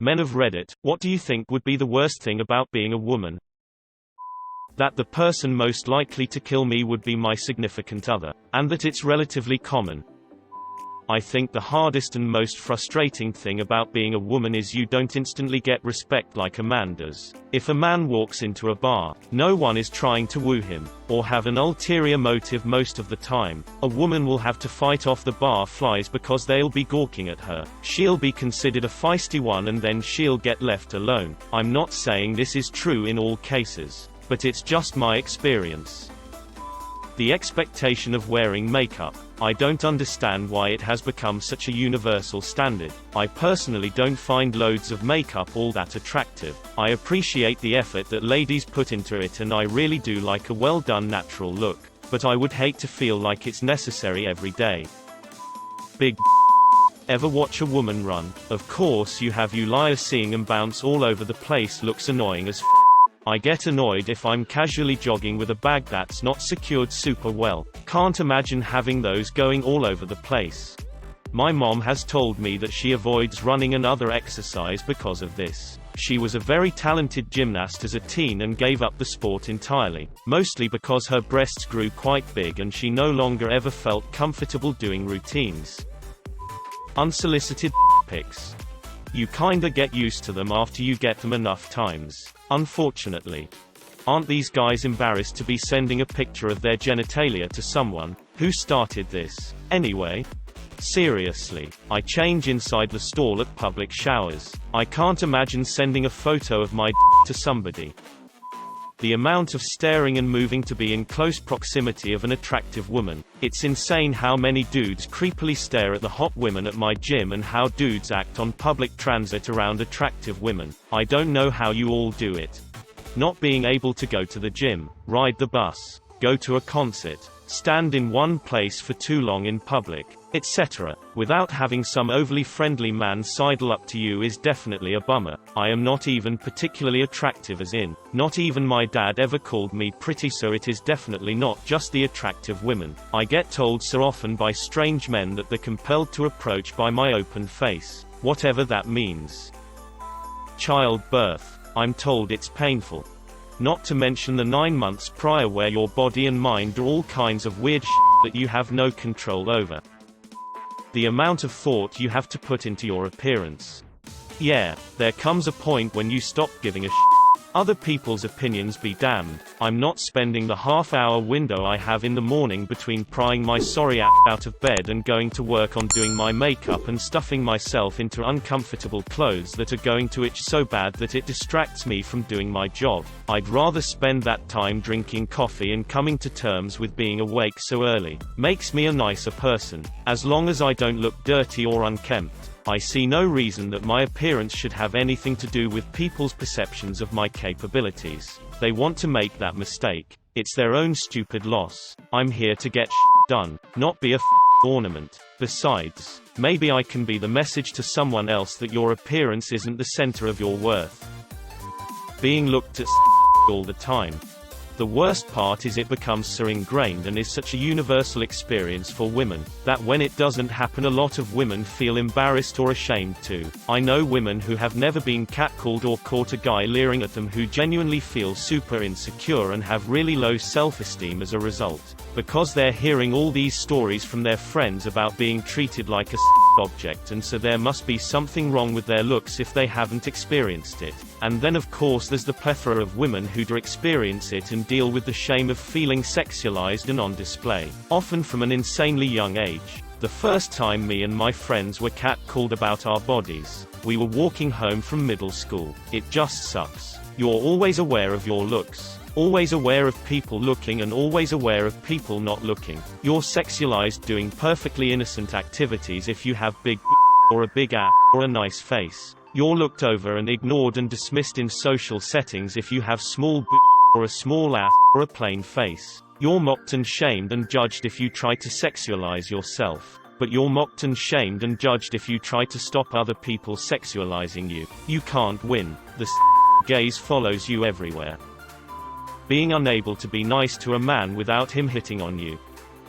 Men of Reddit, what do you think would be the worst thing about being a woman? That the person most likely to kill me would be my significant other. And that it's relatively common. I think the hardest and most frustrating thing about being a woman is you don't instantly get respect like a man does. If a man walks into a bar, no one is trying to woo him, or have an ulterior motive most of the time. A woman will have to fight off the bar flies because they'll be gawking at her. She'll be considered a feisty one and then she'll get left alone. I'm not saying this is true in all cases, but it's just my experience. The expectation of wearing makeup. I don't understand why it has become such a universal standard. I personally don't find loads of makeup all that attractive. I appreciate the effort that ladies put into it and I really do like a well done natural look, but I would hate to feel like it's necessary every day. Big Ever watch a woman run? Of course you have. You liar, seeing them bounce all over the place looks annoying as I get annoyed if I'm casually jogging with a bag that's not secured super well. Can't imagine having those going all over the place. My mom has told me that she avoids running and other exercise because of this. She was a very talented gymnast as a teen and gave up the sport entirely, mostly because her breasts grew quite big and she no longer ever felt comfortable doing routines. Unsolicited pics. You kinda get used to them after you get them enough times. Unfortunately. Aren't these guys embarrassed to be sending a picture of their genitalia to someone? Who started this? Anyway? Seriously. I change inside the stall at public showers. I can't imagine sending a photo of my to somebody. The amount of staring and moving to be in close proximity of an attractive woman. It's insane how many dudes creepily stare at the hot women at my gym and how dudes act on public transit around attractive women. I don't know how you all do it. Not being able to go to the gym, ride the bus, go to a concert, stand in one place for too long in public, etc. without having some overly friendly man sidle up to you is definitely a bummer. I am not even particularly attractive, as in, not even my dad ever called me pretty, so it is definitely not just the attractive women. I get told so often by strange men that they're compelled to approach by my open face, whatever that means. Childbirth. I'm told it's painful. Not to mention the 9 months prior where your body and mind are all kinds of weird that you have no control over. The amount of thought you have to put into your appearance. Yeah, there comes a point when you stop giving a Other people's opinions be damned. I'm not spending the half-hour window I have in the morning between prying my sorry ass out of bed and going to work on doing my makeup and stuffing myself into uncomfortable clothes that are going to itch so bad that it distracts me from doing my job. I'd rather spend that time drinking coffee and coming to terms with being awake so early. Makes me a nicer person. As long as I don't look dirty or unkempt. I see no reason that my appearance should have anything to do with people's perceptions of my capabilities. They want to make that mistake. It's their own stupid loss. I'm here to get done, not be a ornament. Besides, maybe I can be the message to someone else that your appearance isn't the center of your worth. Being looked at all the time. The worst part is it becomes so ingrained and is such a universal experience for women, that when it doesn't happen a lot of women feel embarrassed or ashamed too. I know women who have never been catcalled or caught a guy leering at them who genuinely feel super insecure and have really low self-esteem as a result. Because they're hearing all these stories from their friends about being treated like a object, and so there must be something wrong with their looks if they haven't experienced it. And then of course there's the plethora of women who do experience it and deal with the shame of feeling sexualized and on display, often from an insanely young age. The first time me and my friends were catcalled about our bodies, we were walking home from middle school. It just sucks. You're always aware of your looks. Always aware of people looking and always aware of people not looking. You're sexualized doing perfectly innocent activities if you have big or a big ass or a nice face. You're looked over and ignored and dismissed in social settings if you have small or a small ass or a plain face. You're mocked and shamed and judged if you try to sexualize yourself. But you're mocked and shamed and judged if you try to stop other people sexualizing you. You can't win. The gaze follows you everywhere. Being unable to be nice to a man without him hitting on you.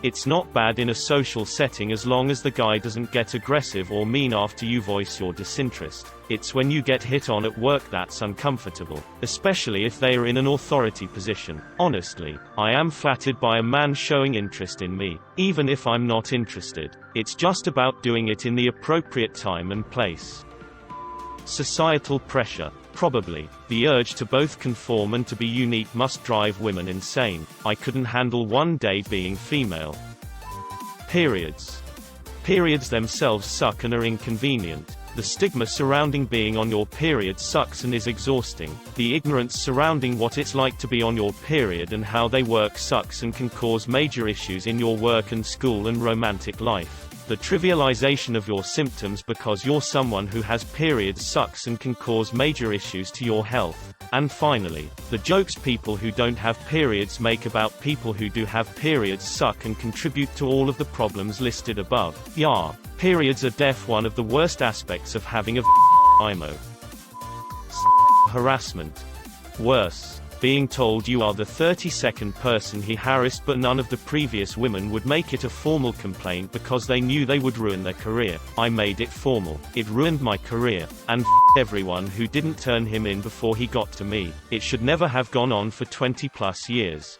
It's not bad in a social setting as long as the guy doesn't get aggressive or mean after you voice your disinterest. It's when you get hit on at work that's uncomfortable, especially if they are in an authority position. Honestly, I am flattered by a man showing interest in me, even if I'm not interested. It's just about doing it in the appropriate time and place. Societal pressure. Probably, the urge to both conform and to be unique must drive women insane. I couldn't handle one day being female. Periods. Periods themselves suck and are inconvenient. The stigma surrounding being on your period sucks and is exhausting. The ignorance surrounding what it's like to be on your period and how they work sucks and can cause major issues in your work and school and romantic life. The trivialization of your symptoms because you're someone who has periods sucks and can cause major issues to your health. And finally, the jokes people who don't have periods make about people who do have periods suck and contribute to all of the problems listed above. Yeah, periods are one of the worst aspects of having a IMO. Harassment. Worse. Being told you are the 32nd person he harassed, but none of the previous women would make it a formal complaint because they knew they would ruin their career. I made it formal. It ruined my career. And everyone who didn't turn him in before he got to me. It should never have gone on for 20+ years.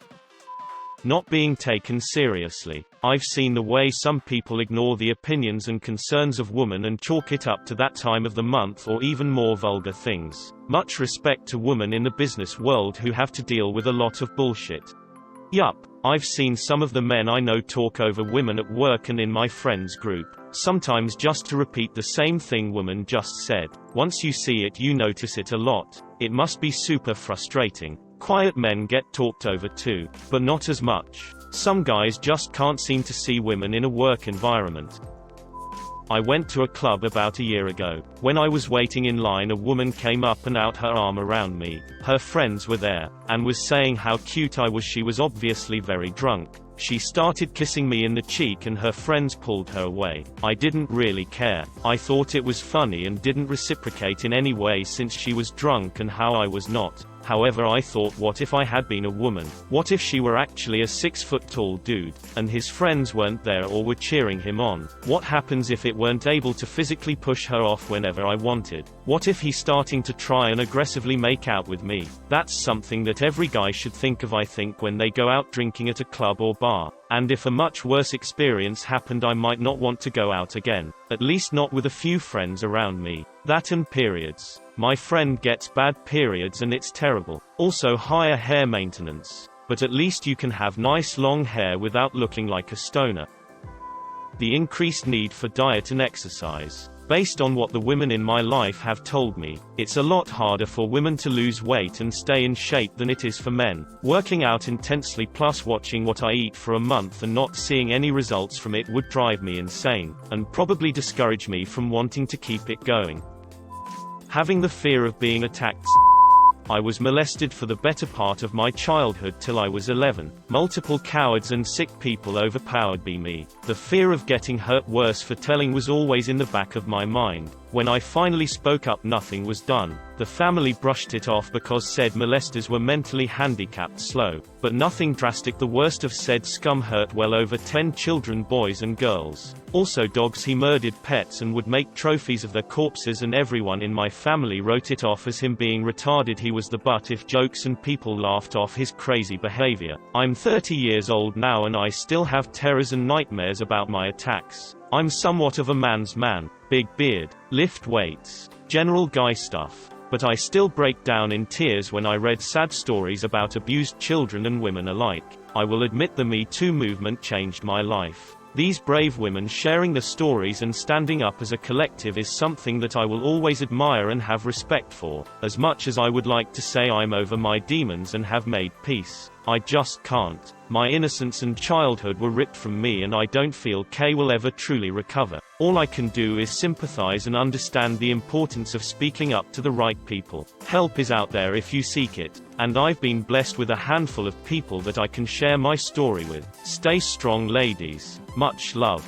Not being taken seriously. I've seen the way some people ignore the opinions and concerns of women and chalk it up to that time of the month or even more vulgar things. Much respect to women in the business world who have to deal with a lot of bullshit. Yup, I've seen some of the men I know talk over women at work and in my friends group, sometimes just to repeat the same thing woman just said. Once you see it, you notice it a lot. It must be super frustrating. Quiet men get talked over too, but not as much. Some guys just can't seem to see women in a work environment. I went to a club about a year ago. When I was waiting in line, a woman came up and out her arm around me. Her friends were there, and was saying how cute I was. She was obviously very drunk. She started kissing me in the cheek and her friends pulled her away. I didn't really care. I thought it was funny and didn't reciprocate in any way since she was drunk and how I was not. However, I thought, what if I had been a woman? What if she were actually a 6-foot-tall dude, and his friends weren't there or were cheering him on? What happens if it weren't able to physically push her off whenever I wanted? What if he's starting to try and aggressively make out with me? That's something that every guy should think of, I think, when they go out drinking at a club or bar. And if a much worse experience happened, I might not want to go out again. At least not with a few friends around me. That and periods. My friend gets bad periods and it's terrible. Also higher hair maintenance. But at least you can have nice long hair without looking like a stoner. The increased need for diet and exercise. Based on what the women in my life have told me, it's a lot harder for women to lose weight and stay in shape than it is for men. Working out intensely plus watching what I eat for a month and not seeing any results from it would drive me insane, and probably discourage me from wanting to keep it going. Having the fear of being attacked. I was molested for the better part of my childhood till I was 11. Multiple cowards and sick people overpowered me. The fear of getting hurt, worse for telling, was always in the back of my mind. When I finally spoke up, nothing was done. The family brushed it off because said molesters were mentally handicapped, slow. But nothing drastic. The worst of said scum hurt well over 10 children, boys and girls. Also dogs. He murdered pets and would make trophies of their corpses, and everyone in my family wrote it off as him being retarded. He was the butt of jokes and people laughed off his crazy behavior. I'm 30 years old now and I still have terrors and nightmares about my attacks. I'm somewhat of a man's man. Big beard, lift weights, general guy stuff. But I still break down in tears when I read sad stories about abused children and women alike. I will admit the Me Too movement changed my life. These brave women sharing their stories and standing up as a collective is something that I will always admire and have respect for. As much as I would like to say I'm over my demons and have made peace, I just can't. My innocence and childhood were ripped from me and I don't feel Kay will ever truly recover. All I can do is sympathize and understand the importance of speaking up to the right people. Help is out there if you seek it, and I've been blessed with a handful of people that I can share my story with. Stay strong, ladies. Much love.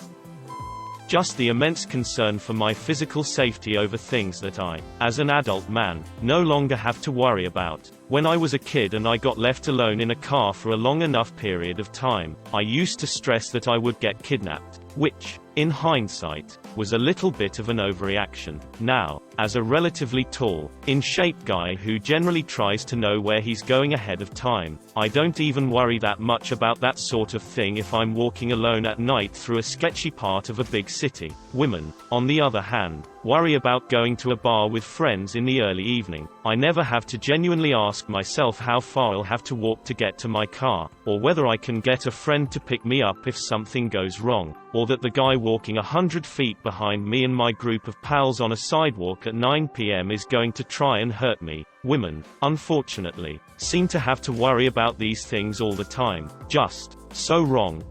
Just the immense concern for my physical safety over things that I, as an adult man, no longer have to worry about. When I was a kid and I got left alone in a car for a long enough period of time, I used to stress that I would get kidnapped, which, in hindsight, was a little bit of an overreaction. Now, as a relatively tall, in-shape guy who generally tries to know where he's going ahead of time, I don't even worry that much about that sort of thing if I'm walking alone at night through a sketchy part of a big city. Women, on the other hand, worry about going to a bar with friends in the early evening. I never have to genuinely ask myself how far I'll have to walk to get to my car, or whether I can get a friend to pick me up if something goes wrong, or that the guy walking 100 feet behind me and my group of pals on a sidewalk at 9 p.m. is going to try and hurt me. Women, unfortunately, seem to have to worry about these things all the time. Just so wrong.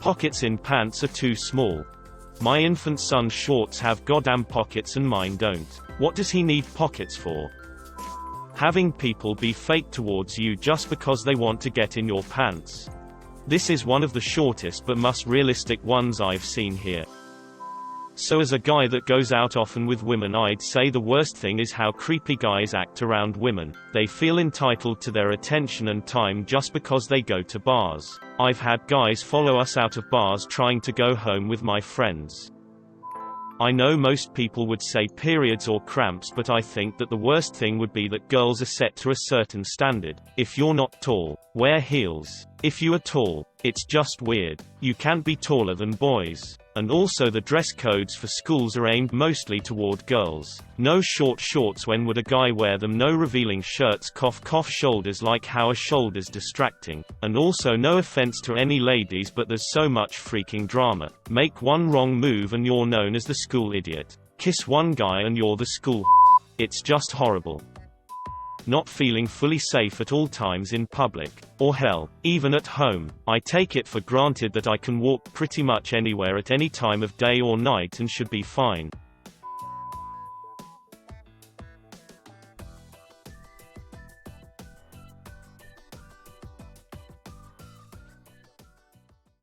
Pockets in pants are too small. My infant son's shorts have goddamn pockets and mine don't. What does he need pockets for? Having people be fake towards you just because they want to get in your pants. This is one of the shortest but most realistic ones I've seen here. So as a guy that goes out often with women, I'd say the worst thing is how creepy guys act around women. They feel entitled to their attention and time just because they go to bars. I've had guys follow us out of bars trying to go home with my friends. I know most people would say periods or cramps, but I think that the worst thing would be that girls are set to a certain standard. If you're not tall, wear heels. If you are tall, it's just weird. You can't be taller than boys. And also the dress codes for schools are aimed mostly toward girls. No short shorts, when would a guy wear them? No revealing shirts, shoulders, like how are shoulders distracting? And also, no offense to any ladies, but there's so much freaking drama. Make one wrong move and you're known as the school idiot. Kiss one guy and you're the school. It's just horrible. Not feeling fully safe at all times in public, or hell, even at home. I take it for granted that I can walk pretty much anywhere at any time of day or night and should be fine.